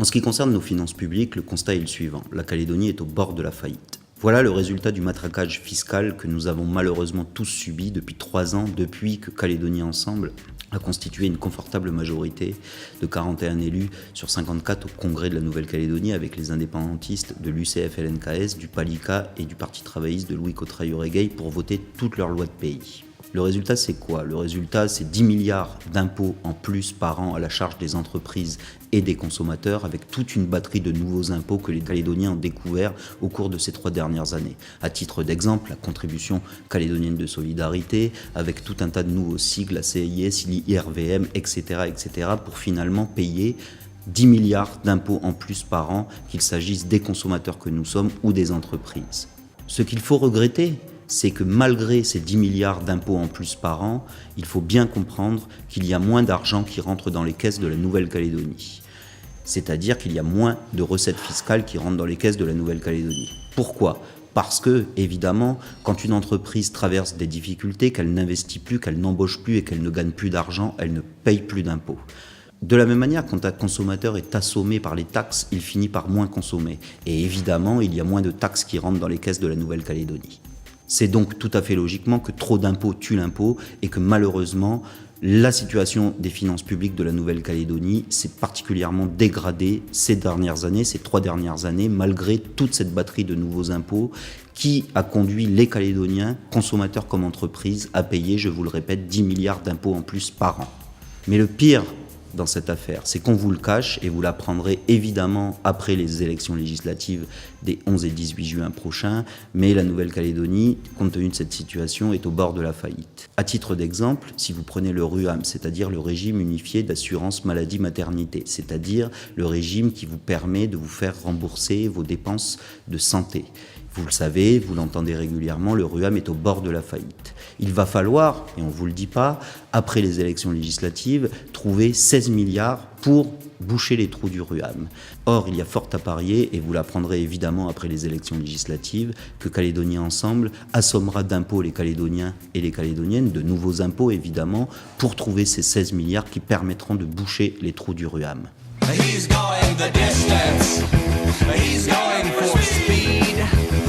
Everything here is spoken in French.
En ce qui concerne nos finances publiques, le constat est le suivant. La Calédonie est au bord de la faillite. Voilà le résultat du matraquage fiscal que nous avons malheureusement tous subi depuis 3 ans, depuis que Calédonie Ensemble a constitué une confortable majorité de 41 élus sur 54 au Congrès de la Nouvelle-Calédonie avec les indépendantistes de l'UCF-LNKS, du PALICA et du Parti travailliste de Louis Cotraillou-Regueil pour voter toutes leurs lois de pays. Le résultat, c'est quoi? Le résultat, c'est 10 milliards d'impôts en plus par an à la charge des entreprises et des consommateurs, avec toute une batterie de nouveaux impôts que les Calédoniens ont découverts au cours de ces 3 dernières années. À titre d'exemple, la contribution calédonienne de solidarité, avec tout un tas de nouveaux sigles, la CIS, l'IRVM, etc., pour finalement payer 10 milliards d'impôts en plus par an, qu'il s'agisse des consommateurs que nous sommes ou des entreprises. Ce qu'il faut regretter, c'est que malgré ces 10 milliards d'impôts en plus par an, il faut bien comprendre qu'il y a moins d'argent qui rentre dans les caisses de la Nouvelle-Calédonie. C'est-à-dire qu'il y a moins de recettes fiscales qui rentrent dans les caisses de la Nouvelle-Calédonie. Pourquoi ? Parce que, évidemment, quand une entreprise traverse des difficultés, qu'elle n'investit plus, qu'elle n'embauche plus et qu'elle ne gagne plus d'argent, elle ne paye plus d'impôts. De la même manière, quand un consommateur est assommé par les taxes, il finit par moins consommer. Et évidemment, il y a moins de taxes qui rentrent dans les caisses de la Nouvelle-Calédonie. C'est donc tout à fait logiquement que trop d'impôts tue l'impôt et que malheureusement, la situation des finances publiques de la Nouvelle-Calédonie s'est particulièrement dégradée ces 3 dernières années, malgré toute cette batterie de nouveaux impôts qui a conduit les Calédoniens, consommateurs comme entreprises, à payer, je vous le répète, 10 milliards d'impôts en plus par an. Mais le pire dans cette affaire, c'est qu'on vous le cache et vous l'apprendrez évidemment après les élections législatives des 11 et 18 juin prochains, mais la Nouvelle-Calédonie, compte tenu de cette situation, est au bord de la faillite. À titre d'exemple, si vous prenez le RUAM, c'est-à-dire le régime unifié d'assurance maladie-maternité, c'est-à-dire le régime qui vous permet de vous faire rembourser vos dépenses de santé. Vous le savez, vous l'entendez régulièrement, le RUAM est au bord de la faillite. Il va falloir, et on ne vous le dit pas, après les élections législatives, trouver 16 milliards pour boucher les trous du RUAM. Or, il y a fort à parier, et vous l'apprendrez évidemment après les élections législatives, que Calédonie Ensemble assommera d'impôts les Calédoniens et les Calédoniennes, de nouveaux impôts évidemment, pour trouver ces 16 milliards qui permettront de boucher les trous du RUAM. He's going the distance. He's going for speed.